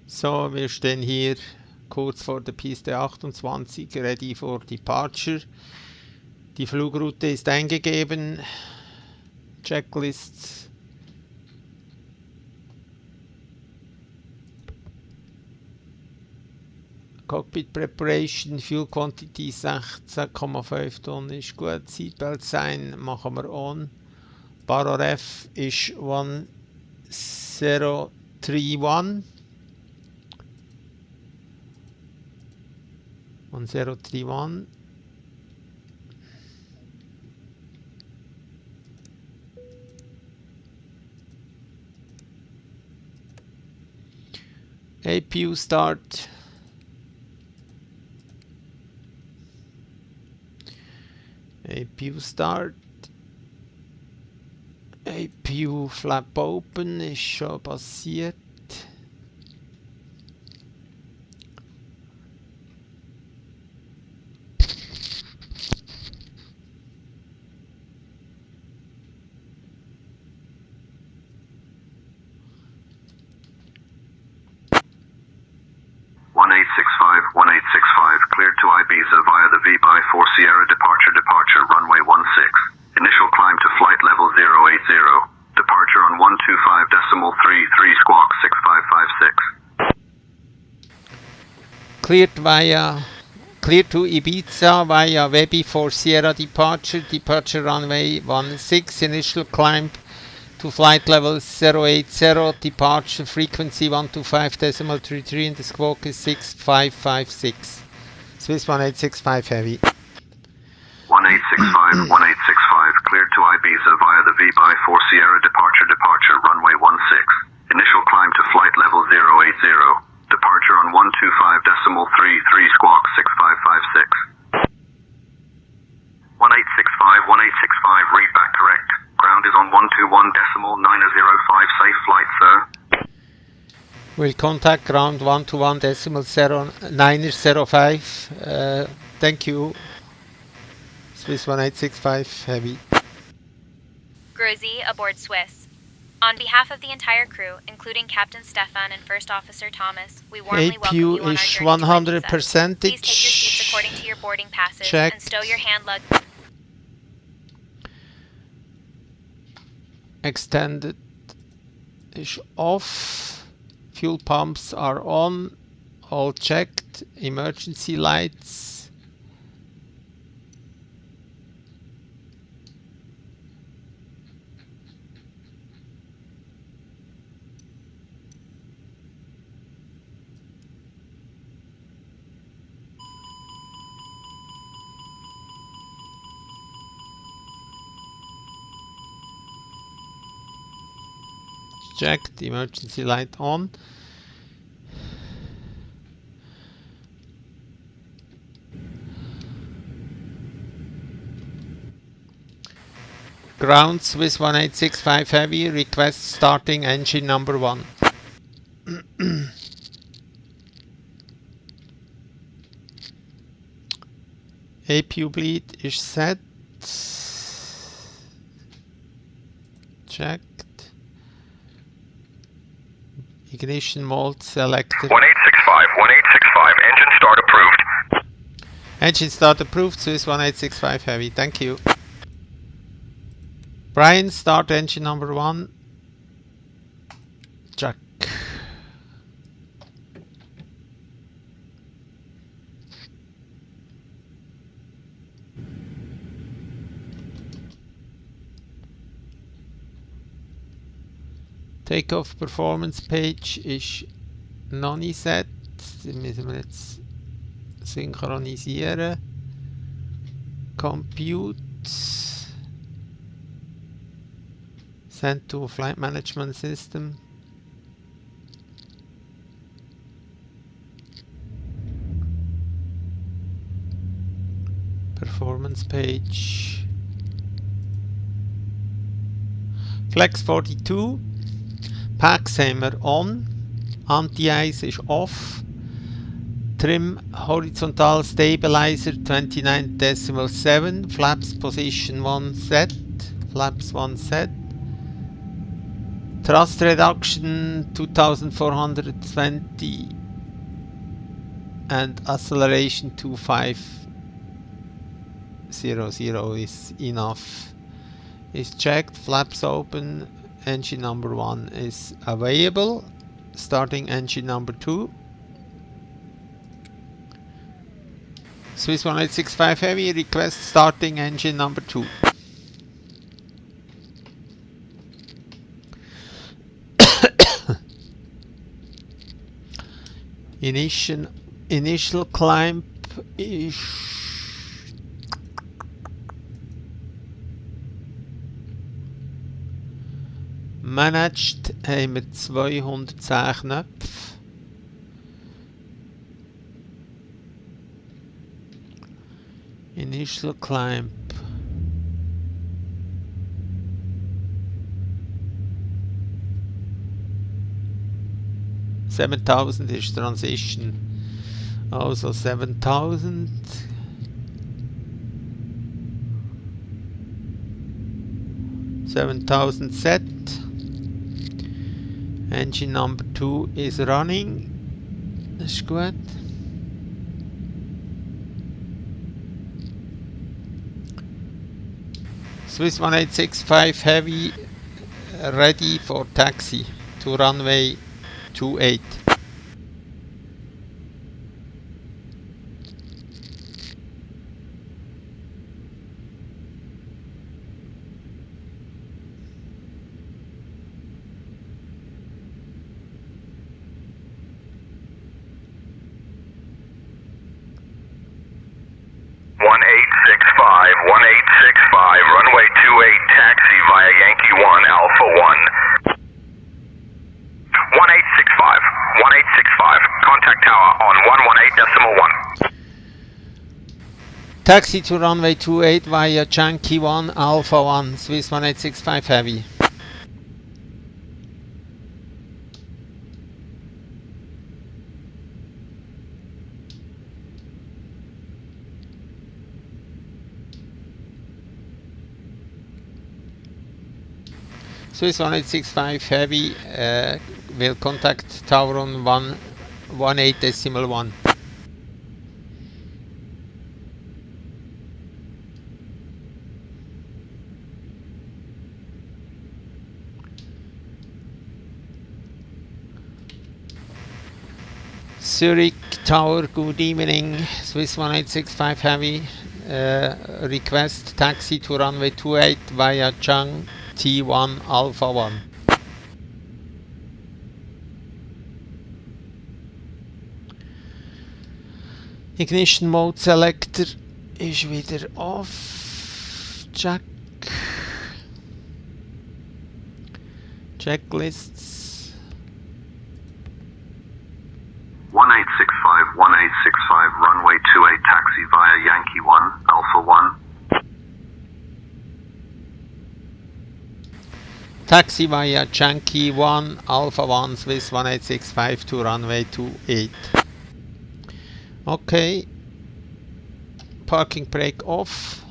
So, wir stehen hier kurz vor der Piste 28, ready for departure. Die Flugroute ist eingegeben. Checklist. Cockpit Preparation, Fuel Quantity 16,5 Tonnen ist gut. Seatbelt Sign machen wir on. Bar RF ist 1031. 1031. APU start. APU start. APU flap open ist schon passiert. Cleared to Ibiza via the V-by-4 Sierra departure runway 16. Initial climb to flight level 080. Departure on 125.33 squawk 6556. Cleared to Ibiza via VB4 Sierra departure runway 16, initial climb to flight level 080, departure frequency 125.33 and the squawk is 6556. Swiss 1865 Heavy. 1865, 1865, cleared to Ibiza via the V-by-4 Sierra departure runway 16. Initial climb to flight level 080. Departure on 125.33 squawk 6556. 1865, 1865, read back correct. Ground is on 121.905, safe flight, sir. Will contact ground 121.0905. Thank you. Swiss 1865 Heavy. Grosy aboard Swiss. On behalf of the entire crew, including Captain Stefan and First Officer Thomas, we warmly welcome you on our journey to 100%. Ibiza. Please take your seats according to your boarding passes and stow your hand luggage. Extended is off. Fuel pumps are on. All checked. Emergency lights. Checked. Emergency light on. Ground Swiss 1865 Heavy, request starting engine number 1. APU bleed is set. Checked. Ignition mode selected. 1865, engine start approved. Engine start approved, Swiss 1865 Heavy, thank you. Brian, start engine number 1. Check. Takeoff Performance Page ist noch nicht set. Die müssen wir jetzt synchronisieren. Compute. Send to Flight Management System. Performance Page. Flex 42. Packs haben wir on. Anti-Ice ist off. Trim Horizontal Stabilizer 29.7. Flaps position 1 set. Flaps 1 set. Thrust reduction 2420 and acceleration 2500 is enough. Is checked, flaps open, engine number 1 is available, starting engine number 2. Swiss 1865 Heavy, request starting engine number 2. Initial climb is managed, haben wir 210 Knöpfe. Initial climb. $7,000 is transition. Also 7,000. Set. Engine number 2 is running. Das ist gut. Swiss 1865 Heavy ready for taxi to runway 28. Runway 28 taxi via Yankee 1 Alpha 1. 1865, contact tower on 118.1. Taxi to runway 28 via Yankee 1 Alpha 1, Swiss 1865 Heavy. Swiss 1865 Heavy will contact tower on 118.1. Zurich Tower, good evening. Swiss 1865 Heavy, request taxi to runway 28 via Chang T1 Alpha 1. Ignition mode selector ist wieder off. Check. Checklists. 1865, runway 28 taxi via Yankee 1 Alpha 1. Taxi via Yankee 1 Alpha 1 Swiss 1865 to runway 28. Okay. Parking brake off.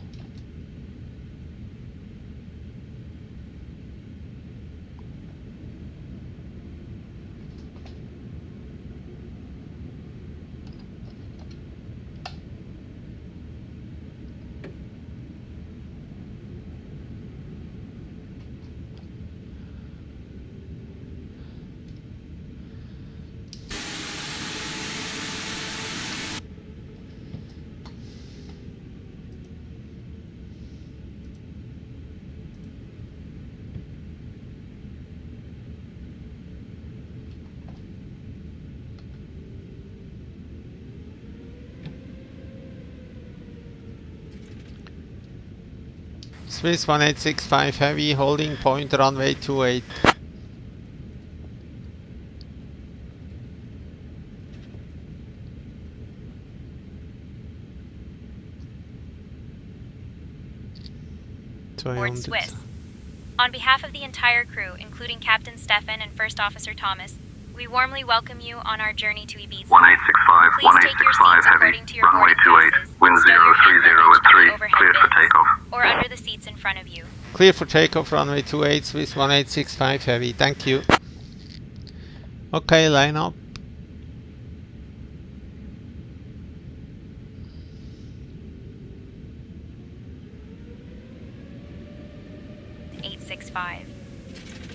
Swiss 1865 Heavy, holding point runway 28. Board Swiss. On behalf of the entire crew, including Captain Stefan and First Officer Thomas, we warmly welcome you on our journey to Ibiza. 1865, Please take your seats heavy, according to your runway boarding 28, passes, wind stow your hand 030 luggage at 3, in the overhead cleared for bins, takeoff. or under the seats in front of you. Clear for takeoff, runway 28, Swiss 1865 Heavy. Thank you. Okay, line up.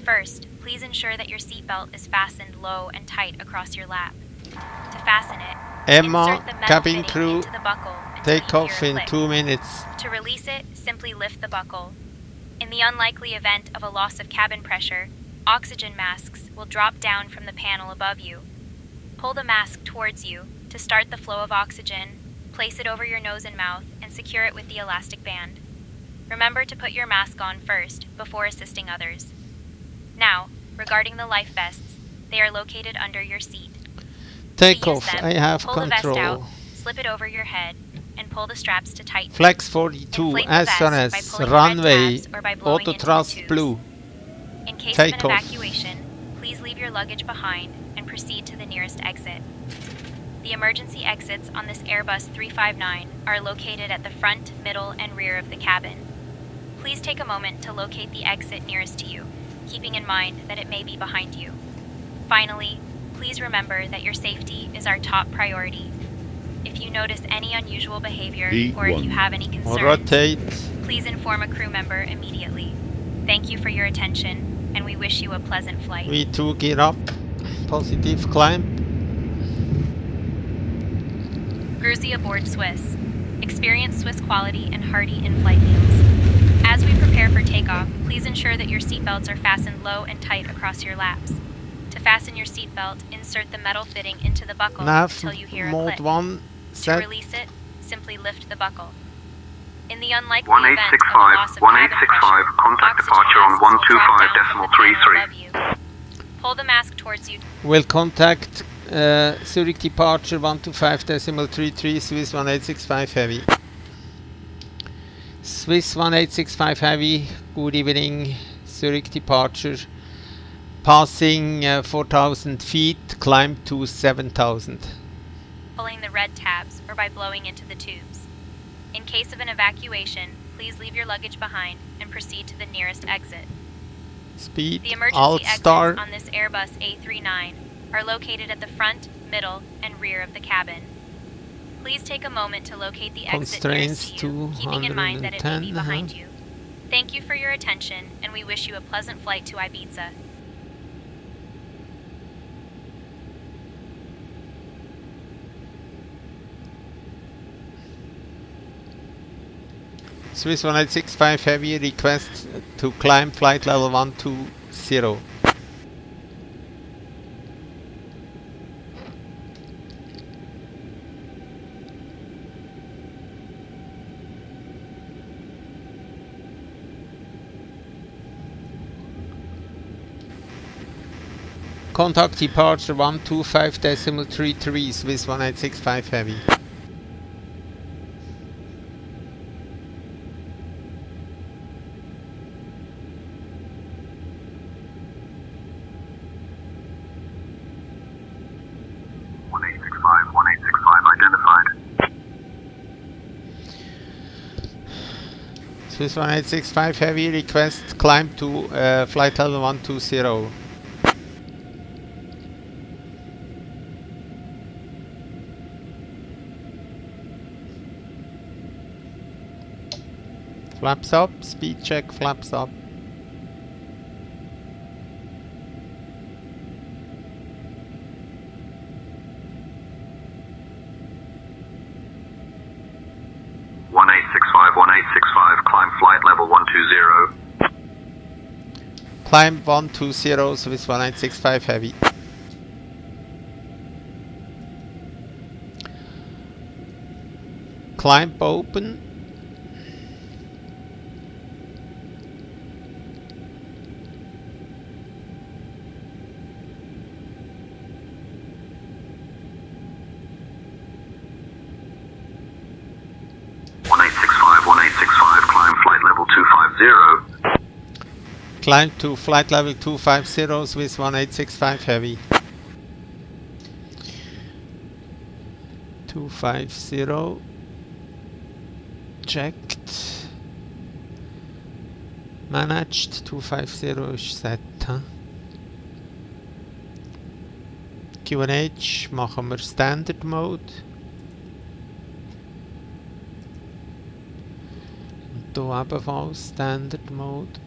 First, please ensure that your seatbelt is fastened low and tight across your lap. To fasten it, Emma, insert the metal cabin fitting crew, into the buckle until you takeoff hear a in click. 2 minutes. To release it, simply lift the buckle. In the unlikely event of a loss of cabin pressure, oxygen masks will drop down from the panel above you. Pull the mask towards you to start the flow of oxygen, place it over your nose and mouth, and secure it with the elastic band. Remember to put your mask on first before assisting others. Now, regarding the life vests, they are located under your seat. Takeoff, them, I have pull the vest out, control. slip it over your head, and pull the straps to tighten. Flex 42, Inflate the vest by SRS, pulling the runway, red tabs or by blowing auto into the thrust tubes. blue. In case Take of an off. evacuation, please leave your luggage behind and proceed to the nearest exit. The emergency exits on this Airbus 359 are located at the front, middle, and rear of the cabin. Please take a moment to locate the exit nearest to you, keeping in mind that it may be behind you. Finally, please remember that your safety is our top priority. If you notice any unusual behavior or if you have any concerns, Rotate. please inform a crew member immediately. Thank you for your attention, and we wish you a pleasant flight. V2 gear up. Positive climb. Gruzy aboard Swiss. Experience Swiss quality and hearty in-flight meals. As we prepare for takeoff, please ensure that your seatbelts are fastened low and tight across your laps. To fasten your seatbelt, insert the metal fitting into the buckle Nav until you hear a mode click. 1 To set. release it, simply lift the buckle. In the unlikely event of a 1865, loss of cabin 1865, pressure, contact oxygen departure on masks will drop down from the panel 125.33. above you. Pull the mask towards you. Will contact Zurich departure 125.33, Swiss 1865 Heavy. Swiss 1865 Heavy, good evening. Zurich departure. Passing 4,000 feet, climb to 7,000. Pulling the red tabs or by blowing into the tubes. In case of an evacuation, please leave your luggage behind and proceed to the nearest exit. Speed, The emergency alt exits star. on this Airbus A39 are located at the front, middle, and rear of the cabin. Please take a moment to locate the exit Constraints nearest to you, keeping in mind that it may be 210, behind you. Thank you for your attention, and we wish you a pleasant flight to Ibiza. Swiss 1865 Heavy, request to climb flight level 120. Contact departure 125.33, Swiss 1865 Heavy. Swiss 1865 Heavy, request climb to flight level 120. Flaps up, speed check, flaps up. Climb flight level 120. Climb 120, Swiss 1865 Heavy. Climb open. Climb flight level 250. Climb to flight level 250, Swiss 1865 Heavy. 250. Checked. Managed 250 ist set. QNH machen wir Standard Mode. Und hier ebenfalls Standard Mode.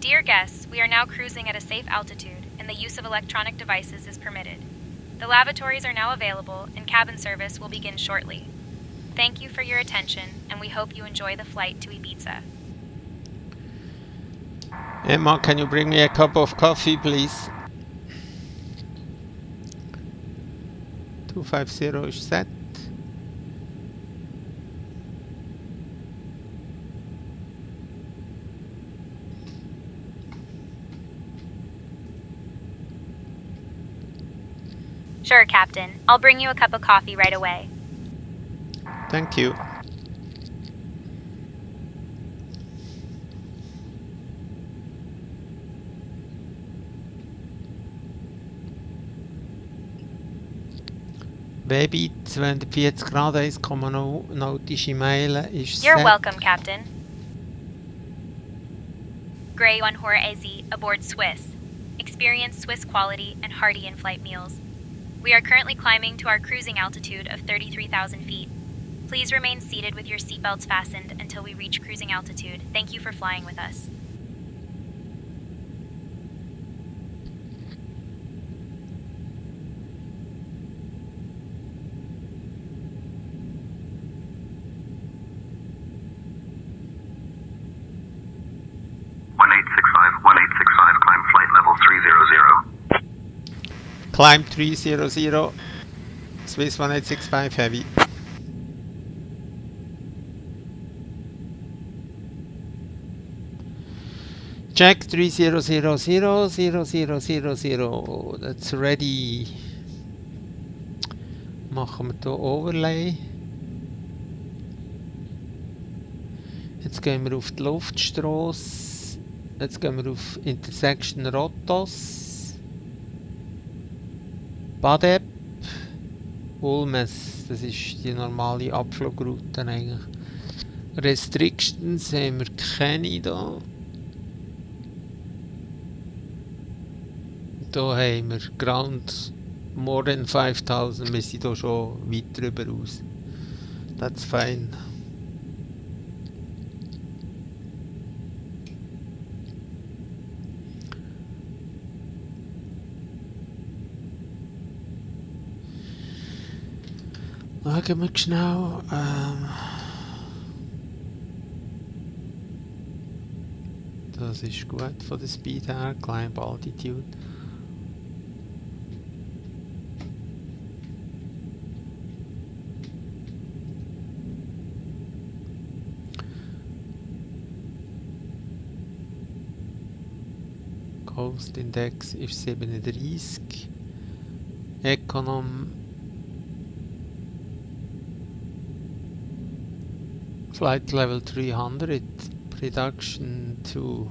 Dear guests, we are now cruising at a safe altitude, and the use of electronic devices is permitted. The lavatories are now available, and cabin service will begin shortly. Thank you for your attention, and we hope you enjoy the flight to Ibiza. Emma, can you bring me a cup of coffee, please? 250 is set. Sure, Captain. I'll bring you a cup of coffee right away. Thank you. Baby 240 Grad 1,0 nautische Meilen ist You're set. welcome, Captain. Gray Onhor Ezi aboard Swiss. Experience Swiss quality and hearty in-flight meals. We are currently climbing to our cruising altitude of 33,000 feet. Please remain seated with your seatbelts fastened until we reach cruising altitude. Thank you for flying with us. Climb flight level 300. Climb 300, Swiss 1865 Heavy. Check 3000000. That's ready. Machen wir hier Overlay. Jetzt gehen wir auf die Luftstrasse. Jetzt gehen wir auf Intersection Rotos. Badeb. Ulmes. Das ist die normale Abflugroute eigentlich. Restrictions haben wir keine da. Da haben wir Ground more than 5000. Wir sind hier schon weit drüber aus. That's fine. Schauen wir schnell. Das ist gut von der Speed her. Climb Altitude. Coast Index ist 37. Econom Flight Level 300. Production 2.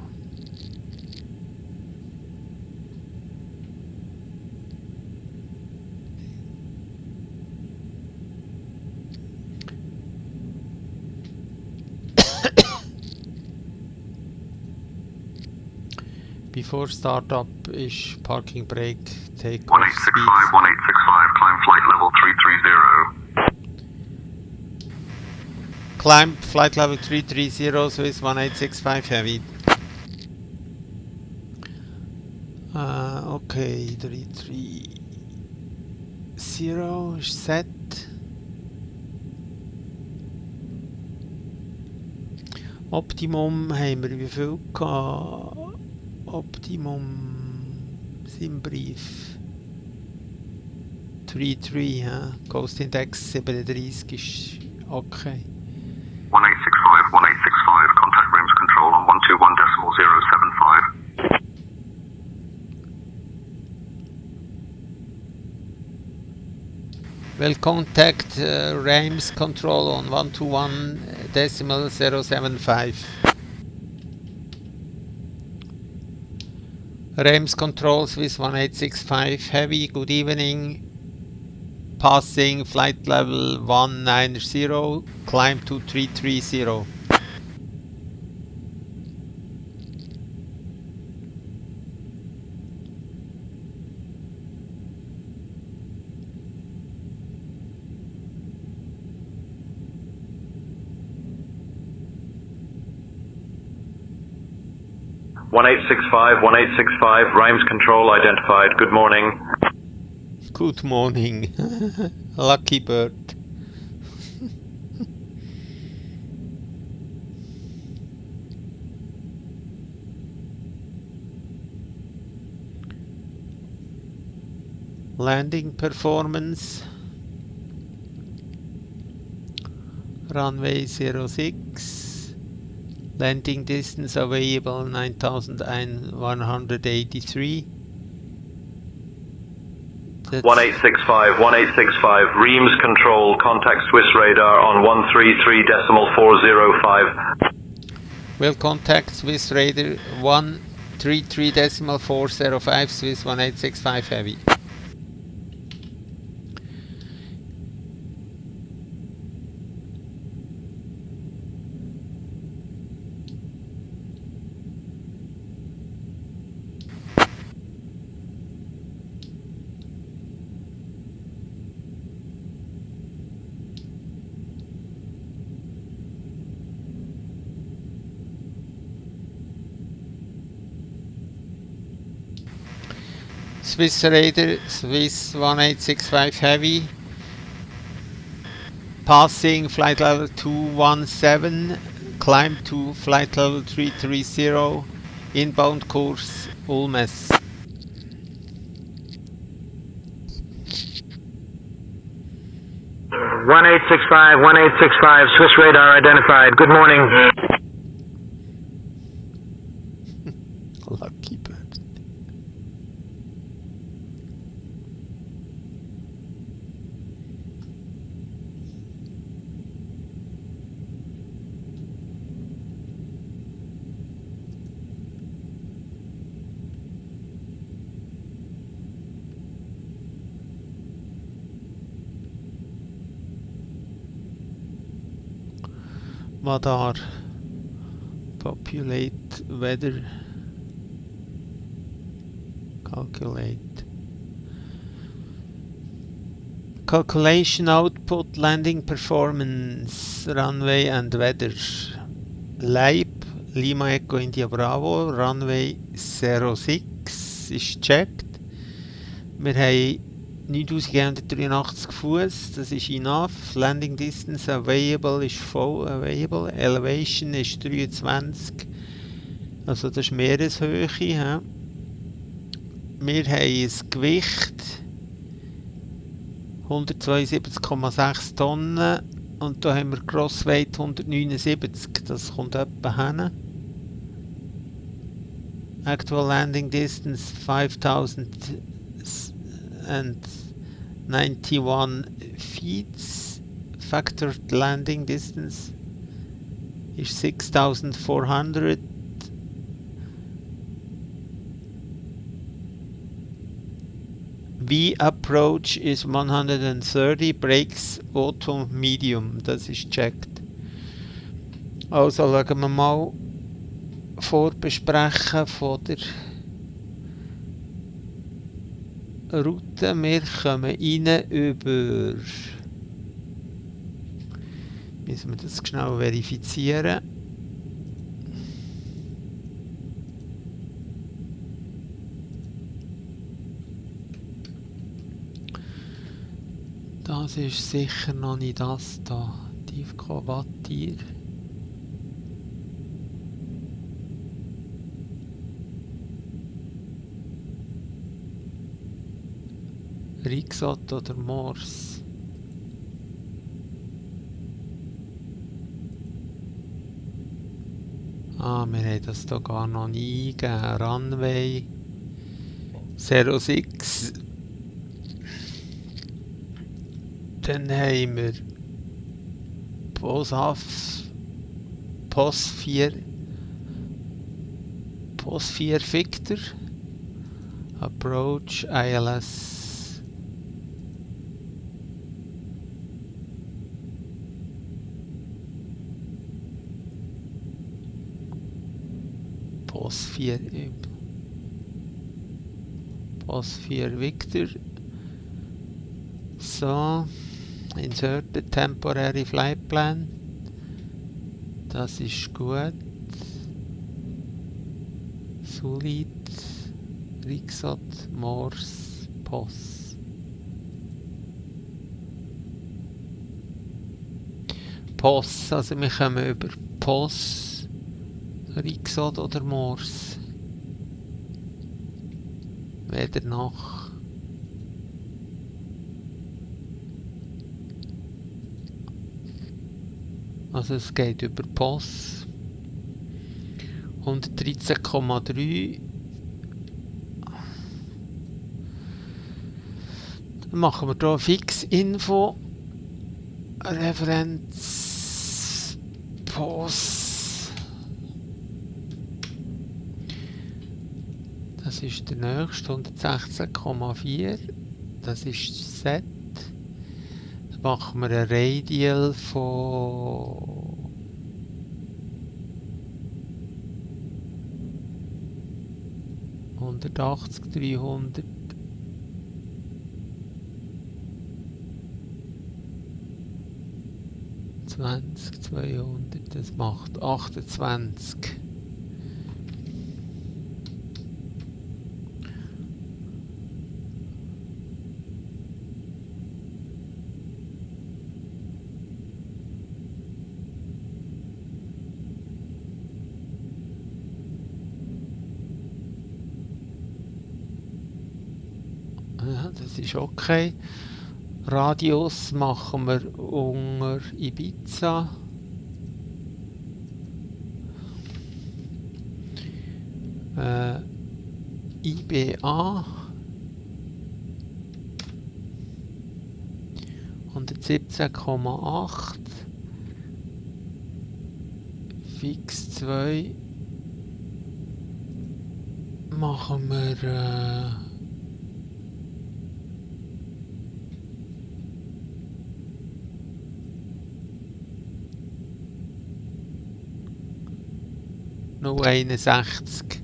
Before startup is parking brake, take off speed. 1865, climb flight level 330. Climb flight level 330, Swiss 1865 Heavy. Okay, 330 is set. Optimum haben wir wie viel gehabt? Optimum im Brief. 33, ja. Ghost Index 37 ist okay. 1865, contact rooms control on 121.075. Will contact Reims control on 121.075. Reims control Swiss 1865 heavy, good evening. Passing flight level 190, climb to 330. One 1865, Reims control identified. Good morning. Good morning. Lucky bird. Landing performance. Runway 06. Landing distance available 9,183. 1865, Reims control, contact Swiss radar on 133.405. Will contact Swiss radar 133.405, Swiss 1865 heavy. Swiss radar, Swiss 1865 heavy, passing flight level 217, climb to flight level 330, inbound course Ulmes. One 1865, Swiss radar identified. Good morning. Lucky bird. Madar. Populate weather. Calculate. Calculation output, landing performance, runway and weather. Leib, Lima Echo India Bravo, runway 06 ist checked. Wir haben 9183 Fuß, das ist enough. Landing distance available ist voll available. Elevation ist 23, also das ist Meereshöhe. He? Wir haben ein Gewicht 172,6 Tonnen und da haben wir Crossweight 179, das kommt etwa hin. Actual landing distance 5091 feet. Factored landing distance is 6400. V approach is 130, brakes auto medium, das ist checked. Also schauen wir mal Vorbesprechen von der Route. Wir kommen rein über. Müssen wir das schnell verifizieren. Das ist sicher noch nicht das da. Tiefquartier. Rixot oder Morse? Ah, wir haben das hier gar noch nie eingegeben. Runway 06. Dann haben wir POS 4 Victor. Approach ILS. POS 4 Victor. So, insert the temporary flight plan. Das ist gut. Solid, Rixot, Morse, POS. POS, also wir kommen über POS, Rixot oder Morse. Weder noch. Also es geht über POS. 113,3. Dann machen wir hier Fix-Info. Referenz POS. Das ist der nächste, 116,4. Das ist das Set. Dann machen wir ein Radial von 180, 300. ...20, 200, das macht 28. Ja, das ist okay. Radius machen wir unter Ibiza. IBA 117,8. Fix 2 machen wir noch 61.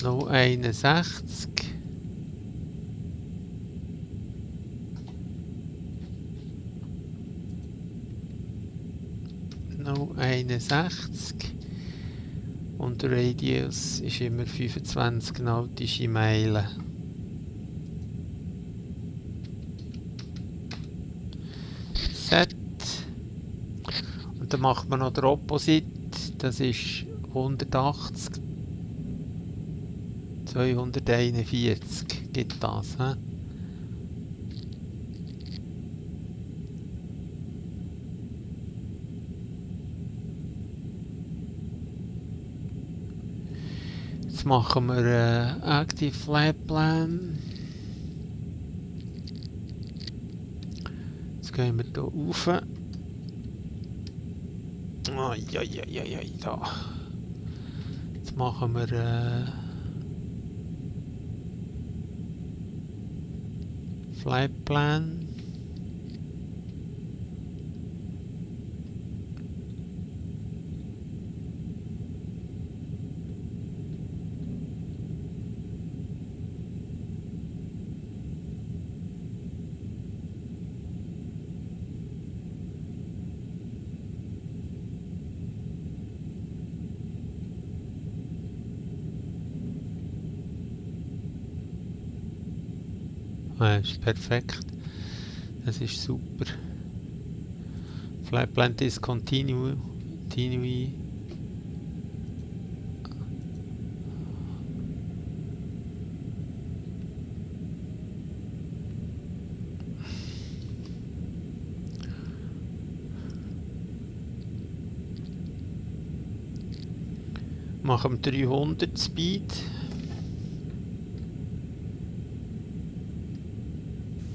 Noch 61. Noch 61. Und der Radius ist immer 25 nautische Meilen. Set. Und dann macht man noch den Opposite. Das ist 180, 241 gibt das. He? Jetzt machen wir Active Flight Plan. Jetzt gehen wir hier rauf. Ja, da. Jetzt machen wir Flight Plan. Ja, ist perfekt. Das ist super. Flight plan discontinue. Machen wir 300 Speed.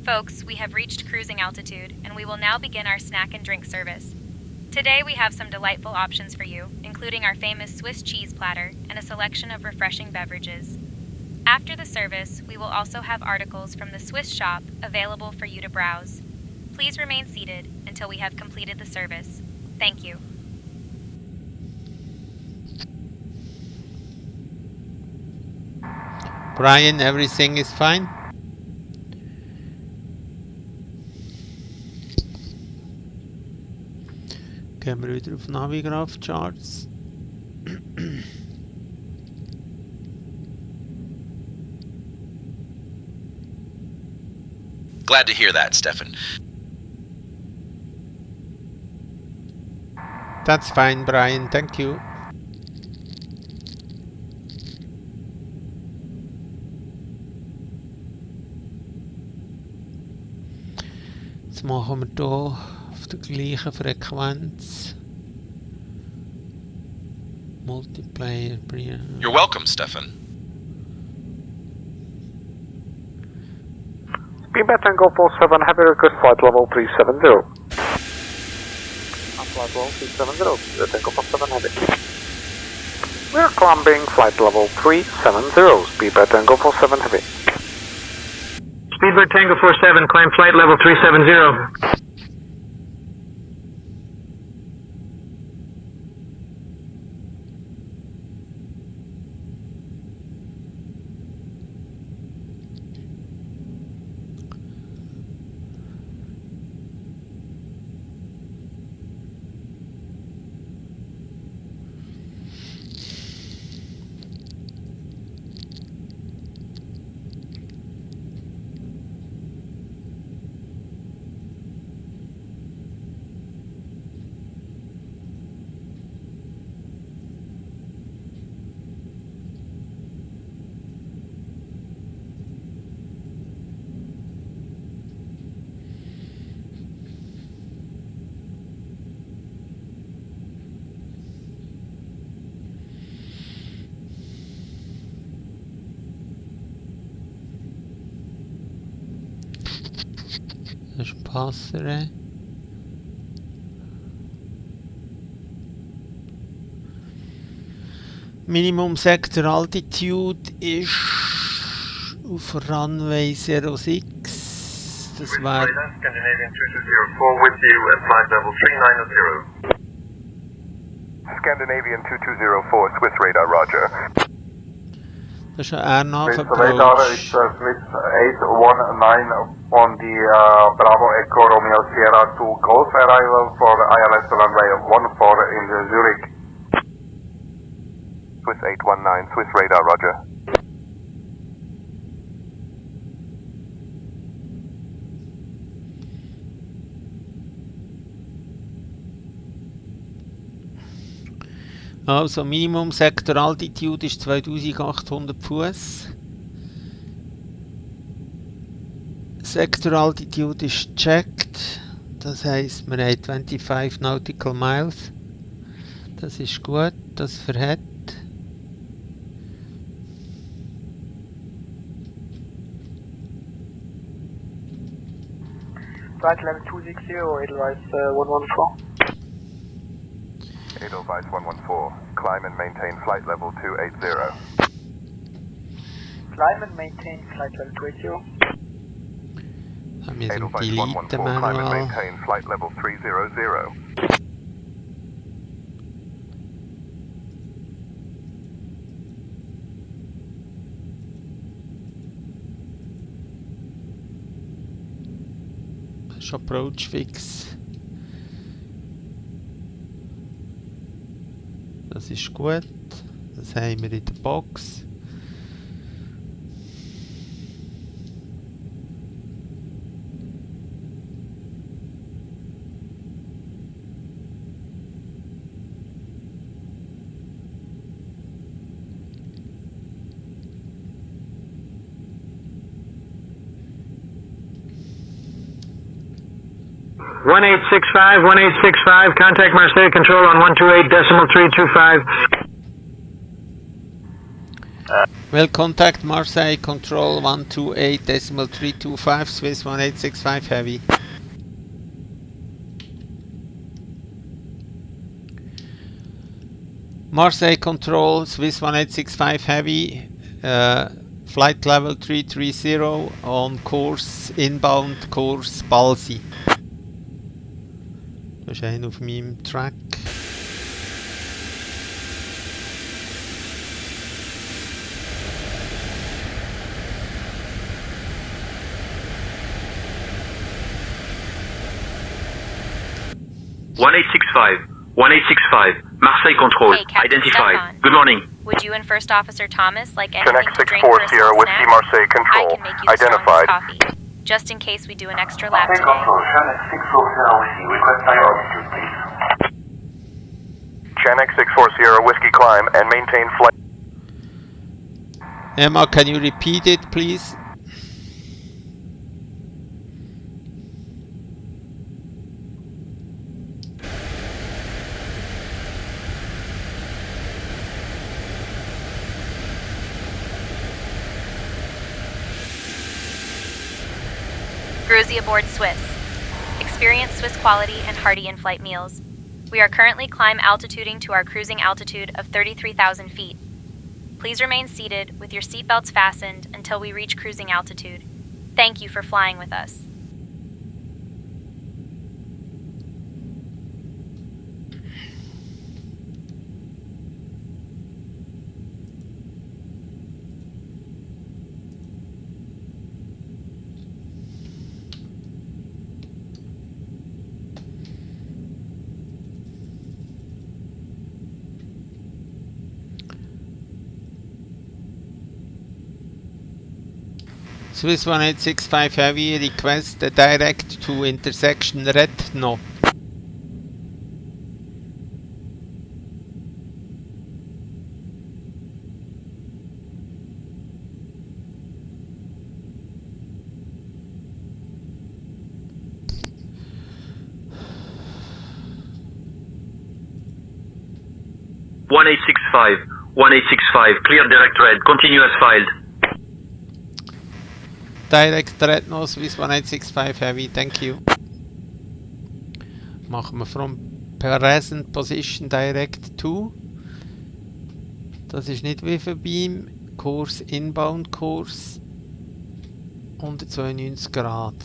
Folks, we have reached cruising altitude, and we will now begin our snack and drink service. Today we have some delightful options for you, including our famous Swiss cheese platter and a selection of refreshing beverages. After the service, we will also have articles from the Swiss shop available for you to browse. Please remain seated until we have completed the service. Thank you. Brian, everything is fine? Gehen wir wieder auf Navigraph Charts. Glad to hear that, Stefan. That's fine, Brian. Thank you. Jetzt machen wir hier auf der gleichen Frequenz. Multiplayer. You're welcome, Stefan. Speedbet Tango 47, heavy request flight level 370. Flight level 370, Speedbet Tango 47 heavy. We are climbing flight level 370, Speedbet Tango 47 heavy. Speedbird Tango 47, climb flight level 370. Das ist Passere. Minimum Sector Altitude ist auf Runway 06. Das wäre Scandinavian 2204 with you at flight level 390. Scandinavian 2204, Swiss radar, roger. das ist ein Airnav Swiss radar is Approach. Swiss 819 on the Bravo Echo Romeo Sierra 2 Golf arrival for ILS runway 14 in Zurich. Swiss 819, Swiss radar, roger. Also Minimum Sector Altitude ist 2800 Fuß. Sector Altitude ist checked. Das heisst, wir haben 25 Nautical Miles. Das ist gut, das verhält. Flight level 260, Edelweiss 114. Edelweiss 114, climb and maintain flight level 280. Climb and maintain flight level 280. Haben wir den Edelweiss Delete 114, climb and Manual. maintain flight level 300. Das ist Approach Fix. Das ist gut. Das haben wir in der Box. One 1865, contact Marseille Control on 128.325. Will contact Marseille Control 128.325 Swiss 1865 Heavy. Marseille Control Swiss 1865 Heavy, flight level 330 on course, inbound course Balsi. Das ist einer auf meinem Track. Marseille Control, Hey, Captain identified. Stefan. Good morning. Would you and First Officer Thomas like anything Connect to drink 64 for a Sierra small Whiskey snack? Marseille I Control. can make you the Identified. strongest coffee, just in case we do an extra lap Marseille today. Control, Chanex 64 Sierra Whiskey. Request higher altitude, please. Chanex 64 Sierra Whiskey climb and maintain flight. Emma, can you repeat it, please? Gruzy aboard Swiss. Experience Swiss quality and hearty in-flight meals. We are currently climb altituding to our cruising altitude of 33,000 feet. Please remain seated with your seatbelts fastened until we reach cruising altitude. Thank you for flying with us. Swiss 1865 Heavy, request a direct to intersection Red No. One 1865, clear direct red, continue as filed. Direct Red No, Swiss 1865 Heavy, thank you. Machen wir from present position direct to. Das ist nicht wie für Beam. Kurs, Inbound Kurs. 192 Grad.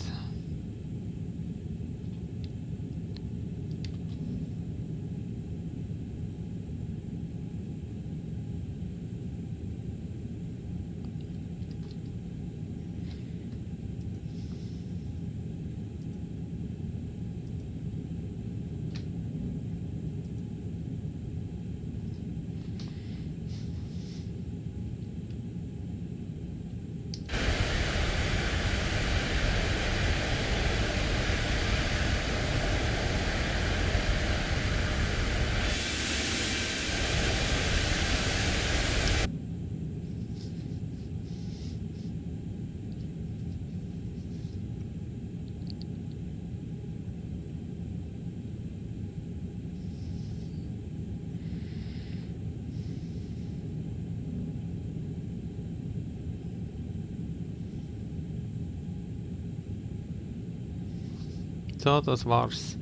So, das war's.